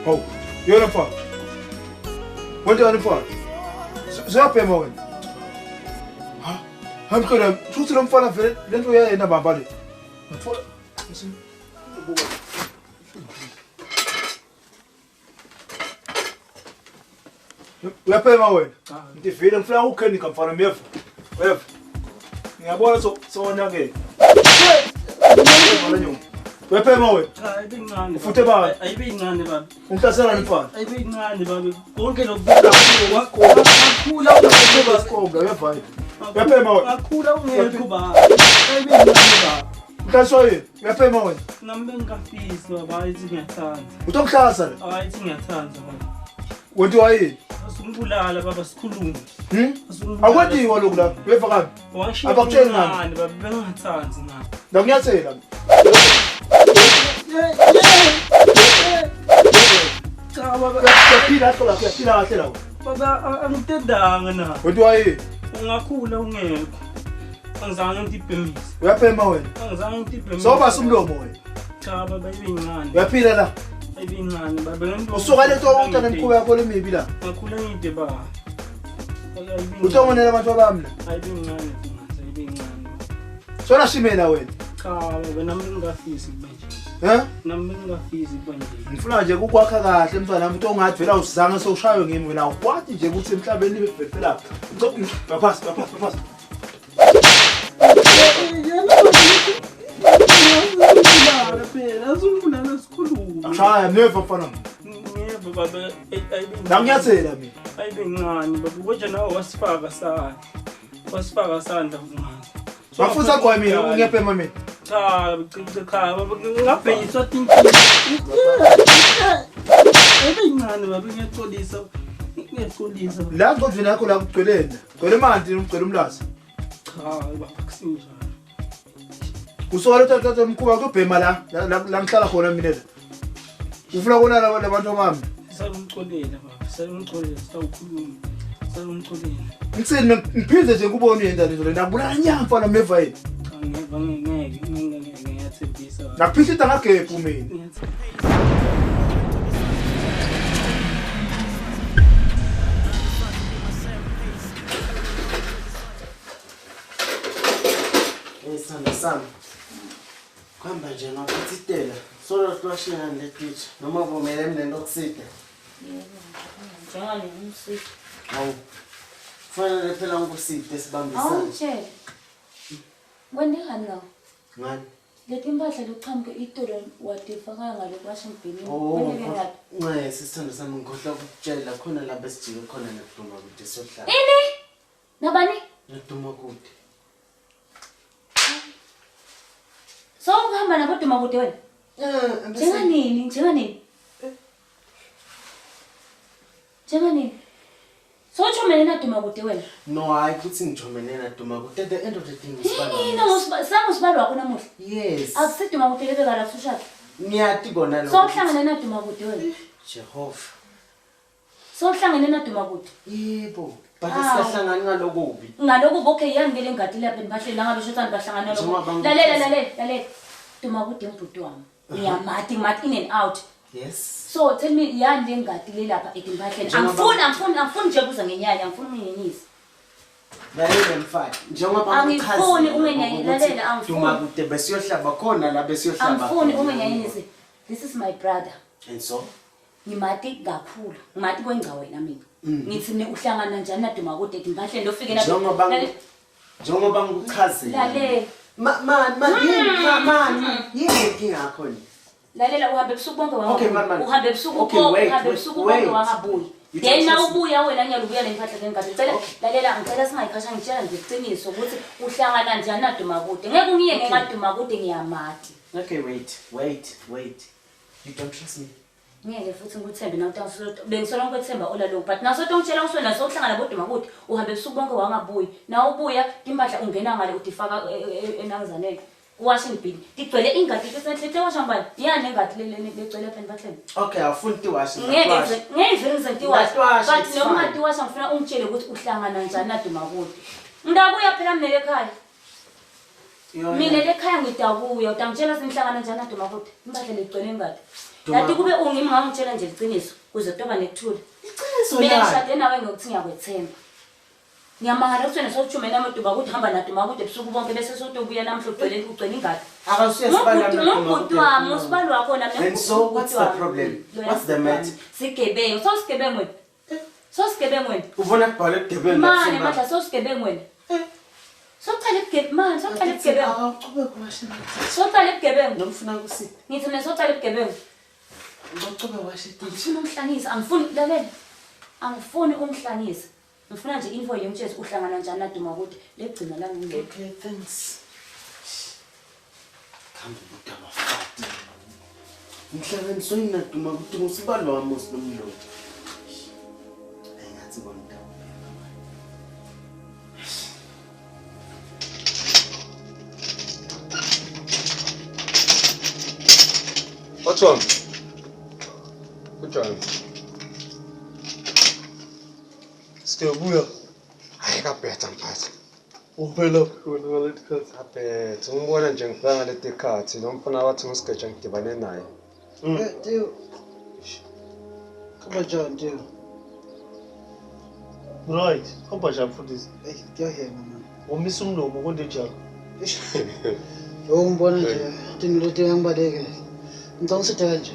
Oh, you're on the phone. What are you on the phone? So up here, Morgan. I'm going to shoot them for a minute, then we are in a body. We are paying my way. If you don't fly, who can you come for a meal? Well, you are born so young. We are paying my way. Football. I be ngani baba. Untasela ni phone. I be ngani baba. Konke lokubona wakho. Akhula ungekho konga uyavaya. We are paying my way. Akhula ungekho baba. I be ngani baba. Utasho yini? We are paying my way. Ngambe ngafisa baba ithi ngiyathanda. Utomhlasa le? Hayi ithi ngiyathanda baba. Wenziwa yini? Asungibulala baba sikhuluma. Akwentiwa lokhu la. Uyeva kabi? Abakutsheli ngani? Baba bengathandi na. Ngakunyathela. Yaphila kahle la. Baba angitendanga na. Wena waye? Ungakhula ungekho. Angizange ngitiphemisa. Uyaphema wena? Angizange ngitiphemisa. Soba umlomo wena. Cha baba ibincane. Uyaphila la? Ibincane baba ngento. Usuka le to utana mkhuba yakho lemibi la. Ngakhula ngide ba. Utongonela abantu abami la. Ayibincane ibincane. Sona shimela wena. Cha baba nami ngingafisi manje. Nami ngingafisi manje. Ngifuna nje ukukwakha kahle mfana wami utongathi vela usizange sokushaywe ngimi wena ukwathi nje ukuthi emhlabeni libe phela. Baphasi. Phela sikhuluma. Ashaya never mfana. Yebo baba ayibincane. Nangiyathela mina. Ayibincane baba kodwa nawe wasifaka sandla kungazi. Bafusa kwa mina ungephema mina. Cha baba ngabhekiswa tinki. Ayibincane baba ngiyaxolisa. La ngodini yakho la kugcwelena. Gcwele manje umgcwele umlazi. Cha baba kusinjalo. Usola uthatha umkhuba kubhema la ngihlala khona mina la. Ufuna ukona labantu abami. Salumxolela baba, salumxolela sawukhuluma. Salumxolela. Ngitsini ngiphinde nje kubona uyenda lezo lento akubulala nyama mfana meva yini. Cha ngeke ngiyathembisa. Ngaphishita ngagebhu mina. Sami. Kwamba nje nokuthitela. Solo hlwashiyana lethithi noma vumele emnene okusida. Yebo. Njengani umsiki? Hawu. Kufanele phela ngokusida sibambisana. Awutshela. Kwendingani nawo? Ngani? Leti impahla lokuqhamuke itolo wadifaka ngalo kwashingibhini. Nqe sisithando sami ngikhohla ukutshela khona la besijike khona nekuduma kude sohlala. Ini? Nabani? Nekuduma kude. So ukuhamba naboduma kude wena? Njenganini? So uchomene naduma kude wena? No, hayi kuthi ngijomene naduma kude. At the end of the day Sangu sibalo wakho namuhla? Yes. Akusiduma kude lebe kala kusushaka? Ngiyati kona lo. So uhlangane naduma kude wena? Jehova. So uhlangane naduma kude? Yebo. But siyahlangana ngalokubi. Ngalokubi okay yangile ngadi lapha enibahleli nangabe shothani bahlangana lokho. Lalela. Duma kude mbhuti wami. Ngiyamathi in and out. Yes. So tell me yande ngadi le lapha etimpahleni. Angifuni nje kuza ngenyanya, angifuni ungenyisi. Lalela mfati. Njengoba angifuni ungenyanyisi. Lalela angifuni. Duma kude besiyohlaba khona la besiyohlaba. Angifuni ungenyanyisi. This is my brother. And so? Ngimathi kakhulu. Ngimathi kwenca wena mina. Ngithi uhlangana njani naduma kude etimpahleni lofike lapha. Njengoba ngikuchazela. Lalela. Man, yini yakho ni? Lalela uhambe ebusuku bonke Okay, wangabuyi. Uhambe ebusuku bonke wangabuyi. Yena ubuya wena ngiyalubuya lempahla ngengadi. Ngicela singayikhasha ngitshela nje iqiniso ukuthi uhlangana njani naduma kude. Ngeke ungiye ngengaduma kude ngiyamathi. Okay, wait. You don't trust me? Ngeke futhi ngikuthembe nawe bengisola ngokuthemba olaloko but naso ungitshela usona sokuhlangana boduma kude uhambe ebusuku bonke wangabuyi. Na ubuya impahla ungena ngale udifaka enangizaneke. Washington tigcwele ingadi esenhle washambani yani ingadi legcwele lapha enibahleni. Okay, awufuni tiwashi. Ngeke ngizentiwashi but noma ngatiwasha ngifuna ungitshele ukuthi uhlangana njani naduma kude. Ngidabuya phela mina ekhaya. Mina ekhaya ngidabuya utangitshela senihlangana njani naduma kude. Impahla legcwele ingadi. Yathi kube ungimi ngangitshela nje iqiniso kuze kutoba nekuthula. Iqiniso mina ngishade nawe ngokuthi ngiyakwethemba. Ngiyamangala ukuthi wena sokuthumela amaduma ukuthi hamba naduma kude ebusuku bonke bese sotobuya namhla ugcwele ingadi. Umuntu wami usibalo wakho nami and so what's the problem? What's the matter? Sigebengu wena. Uvona kubhala ebugebengu manje manje sosigebengu wena. Soqala ebugebengu soqala ebugebengu. Awuqhubeke kwashina. Soqala ebugebengu. Ngifuna ukusiza. Ngithi mina soqala ebugebengu. Ngicube washina. Ngifuna umhlangisa angifuni lalela. Angifuni umhlangisa. Ngifuna nje info yomthetho uhlangana njani naduma kude legcina la ngingeke. Okay, thanks. Kambe budaba fati. Ngihlanganiswe naduma kude ngusibalo wamiosinomlo. Engathi bonke. What's wrong? What's wrong? Sikebuya. Hayi kabhetha mphathi. Uphela khona ngalethi khathi. Kabhetha ngibona nje ngifika ngaleti khathi nomfana wathi ngisigeje ngidibane naye. Tio. Kaba John, Tio. Right, khomba njani mfundisi? Kuyahema man. Womisa umlomo konke njalo. Ngibona nje into leti ngibalekele. Ngicela usithi kanje.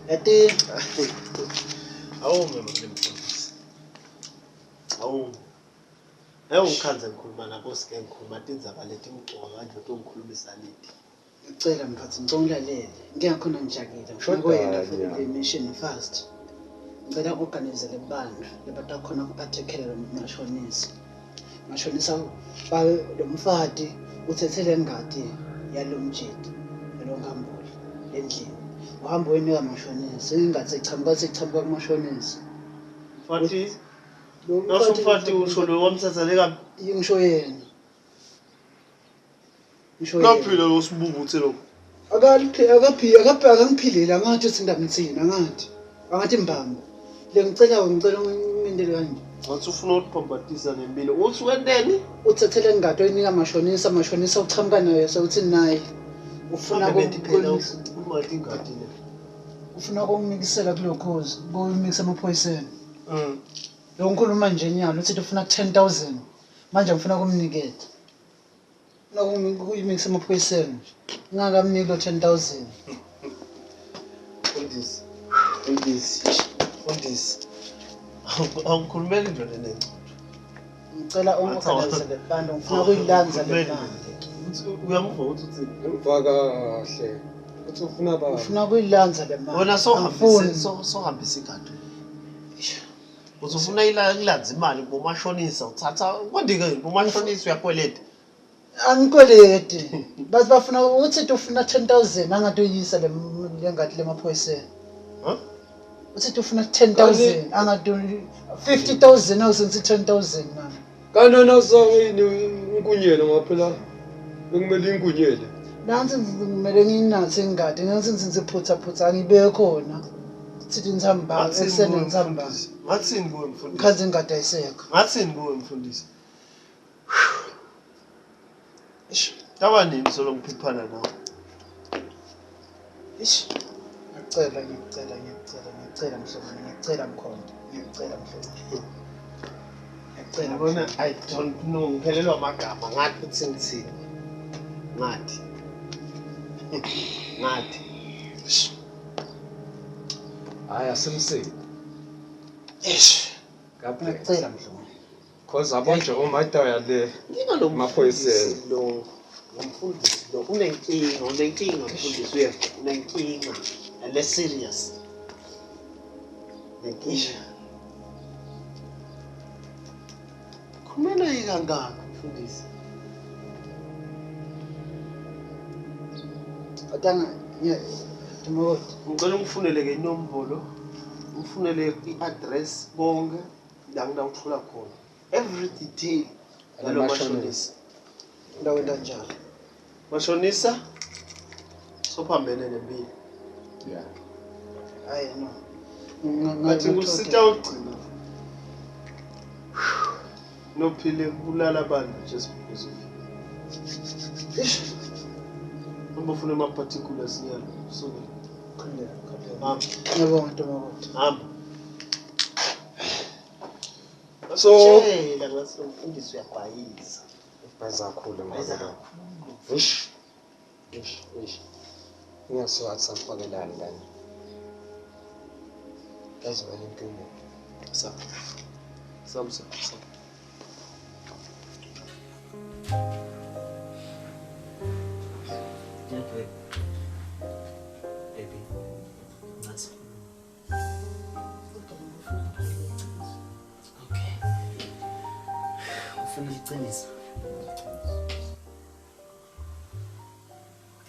Yati Awu mama mfundisi. Awu. Ngikhanze ngikhuluma nabo sike ngikhuluma tindzaba leti ngicwa kanje utongikhulumisa leti. ngicela mphathi ngicela ungilalele. Ngiyakhona ngijakile. Ngifuna ukuyenda for the mission fast. Ngicela uorganize lebandla lebatakhona uku-athekela mashonisa. Mashonisa lo mfati uthethele ngadi yalo mjidi yalo ngambuli endlini. Uhamba wenika mashonisa ingathi ichamuka kumashonisa. Mfati Nasho mfati usho lo wamthathele kabi. Ngisho yena. Kaphila lo sibubu uthe lo. Akangiphilile angathi sindamthina angathi. Angathi mbamba. Ngicela umindele kanje. Wathi ufuna ukuphambatisa nempilo. Uthi wenteni? Uthethele ngadi oyinika mashonisa uchamuka naye sewuthi naye. Ufuna ukumati ingadi le. Ufuna ukumikisela kulokhozi, kumikisa amaphoyiseni. Lo ngikhuluma nje nyalo uthi ufuna 10,000. Manje ngifuna ukumnikeza. Ukuyimikisa amaphoyiseni. Ngakamniki lo 10,000. Undisi. Awukhulumeli nje nenco. Ngicela uorganize le band ngifuna ukuyilanza le band. Uyamva uthi Kahle. Uthi ufuna ba? Ufuna ukuyilanza le band. Wona sohambisa igadi. Uthi ufuna ilanza imali bomashonisa uthatha kodike bomashonisa uyakweleta. Angikweleti. Bafuna uthi ufuna 10,000 angatoyisa le ngadi lemaphoyiseni. Uthi ufuna 10,000 angadoni 50,000 awusenzi 10,000 man. Kanona usawini unkunyela ngaphela. Bekumele inkunyele. Nansi ngimele nginathi ingadi nansi ngiziphutha ngibe khona. Sithi nithamba eksene nithamba. Ngathini kuwe mfundisi? Khazi ingadi ayisekho. Ngathini kuwe mfundisi? Kaba nini solo ngiphiphana nawe? Ngicela mhlobana, ngicela mkhonto. Ngicela Bona I don't know ngiphelelwa amagama ngathi uthi ngithini. Ngathi. Hayi asimsini. ngicela mhlobana. Cause abonje uMadaya le maphoyiseni. Lo umfundisi lo unenkinga mfundisi uyezwa unenkinga le serious. Nenkinga. Kumele ikangaka mfundisi. Atanga Timoti. Ngicela ungifunele ke inombolo. Ufunele i-address bonke la ngidawuthola khona. Every detail ngalo mashonisa. Ndawo kanjalo. Mashonisa sophambene nempilo. Yeah. Hayi no. Ngathi ngusita ugcina. Nophile kulala abantu nje sibuzo. Ngibufuna ama particulars nyalo. So Ngiyabonga Timoti. So la ngasifundisi uyabhayisa. Bazakhulu manje. Ngiyaswathi samfakelani kanye. Yazi wena inkinga. Sam. Baby, that's okay. Ufuna iqiniso.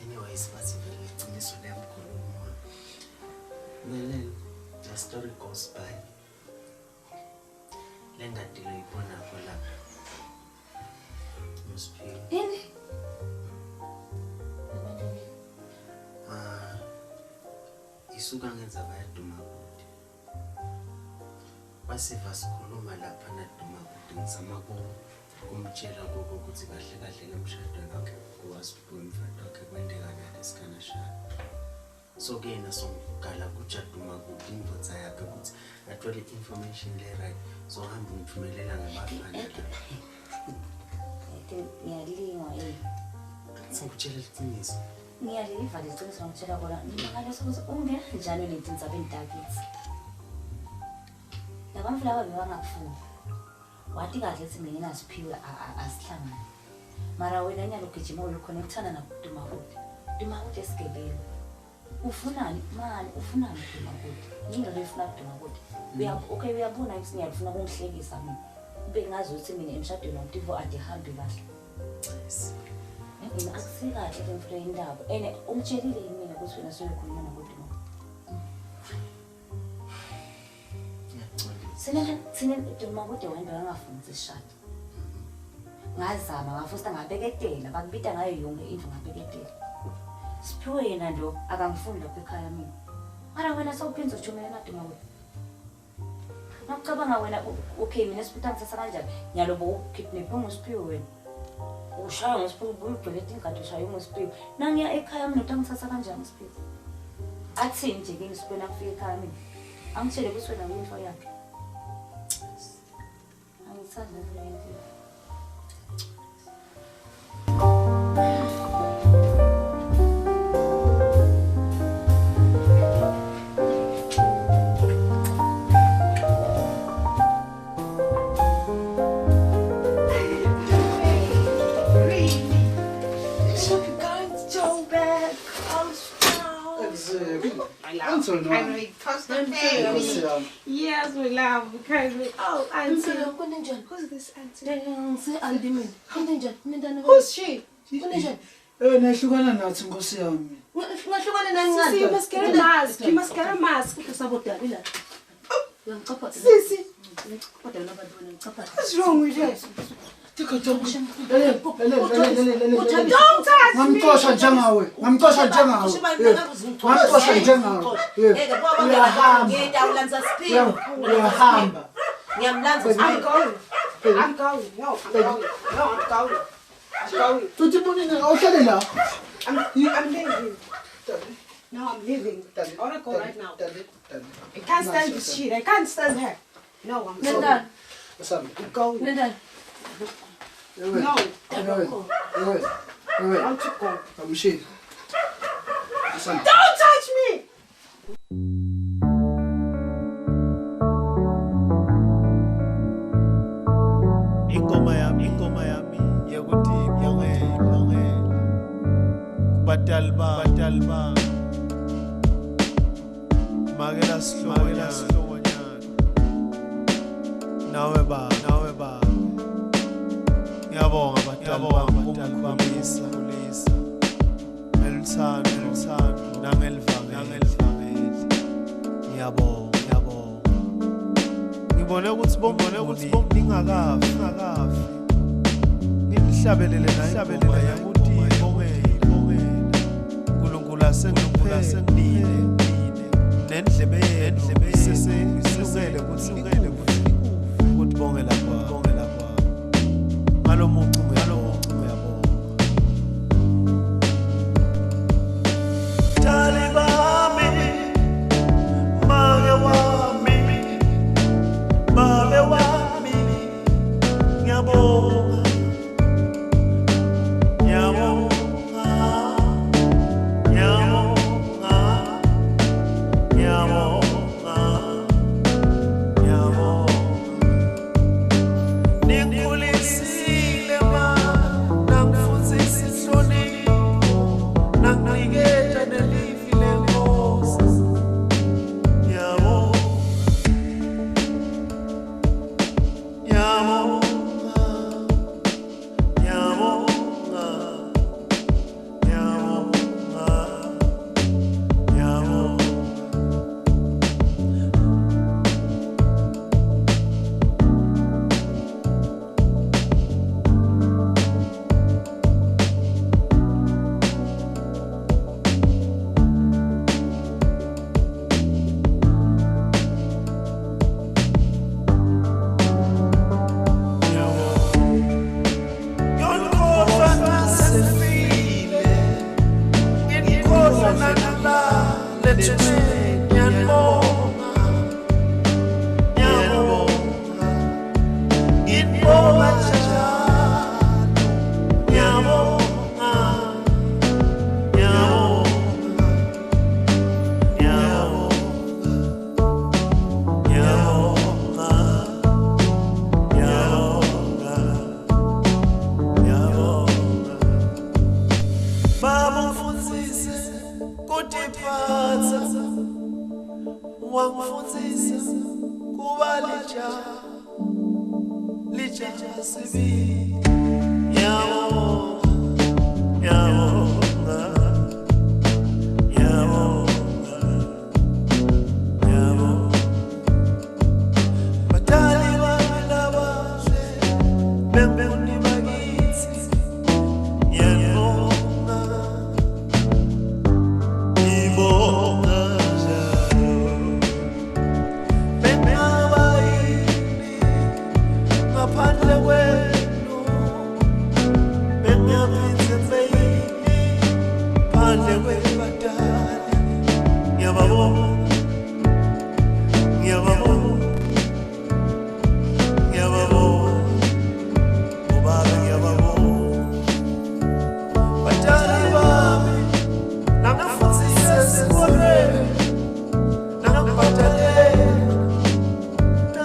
Anyways, bathi vele iqiniso liyamkhuluma. Then the story goes by. Lengadi loyibona lapha. Musiphile. Yini? Isuka ngenza bayaduma kude. wasiva sikhuluma lapha naDuma ukuthi ngizama kumtshela ukuthi kahle kahle ngemshadweni wakhe kuwasiphiwe umfana wakhe kwendekana lesikana shaya. So ke yena songala kuJaduma ukuthi indvodza yakhe ukuthi athole information le right. So hamba ngithumelela ngamafana la. Ngiyalingwa Singitshela iqiniso. ngiyaliva lesiciniso ngitshela kona ngimangaleso ukuthi ungena njalo lenti indzabeni takithi. Labamfula babe bangakufuni. Wathi kahle ukuthi mina Siphiwe asihlangane. Mara wena nyalo gijima uconnectana naDuma ukuthi. Duma ukuthi esigebeni. Ufunani mani ufunani Duma ukuthi. Yini lo efuna Duma ukuthi. Okay uyabona ukuthi ngiyafuna ukungihlekisa mina. Ube ngazi ukuthi mina emshadweni womtivo adihambi kahle. Mina akusikahle ke mfule indaba. Ene umtshelile mina ukuthi wena soyikhuluma nakuDuma. Sine Duma ukuthi wena ngangafuni isishado. Ngazama ngafusta ngabeketela bakubita ngayo yonke into ngabeketela. Siphiwe yena ndo akangifundi lapha ekhaya mina. Mara wena sawuphinza ujumela naDuma ukuthi. Ngicabanga wena okay mina siphuta ngisasa kanjani? Nyalobo ukidnap uSiphiwe wena. Ushaya ngoSiphiwe ubuyibhekete ingadi ushaya ngoSiphiwe. Nangiya ekhaya mina utangisasa kanjani uSiphiwe? Athi nje ke ngisipena kufika ekhaya mina. Angitshele ukuthi wena uyinhlwa yakhe. Angithanda nje. Yes, we love because we auntie. Who's this auntie? Who's she? Nahlukana nathi Nkosi yami. Ngahlukana nani? See, you must get a mask. You must get a mask. Sabotala. Sisi. What's wrong with you? Don't touch me. Ngamxosha njengawe. Ngamxosha njengawe. Ngamxosha njengawe. Uyahamba. I'm going. No, I'm going. I'm going. Tuthi munini awuhlale la. I'm leaving. No, I'm leaving. I want to go right now. I can't stand this shit. I can't stand her. No, I'm going. I'm going. No. I want to go. Don't touch me! Ingoma yami yakuthi yongela batalba magela sihlonyana nawe ba ngiyabonga batalba kumkhulisa elithando nangelivangeli ngiyabonga ngibone ukuthi ningakafi ngimhlabelele nayo yakuthi bongela uNkulunkulu asengiphele nendlebe sesilungele ukuthi bongela kwa ngalomuntu uyabonga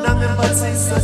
Nangemphathisa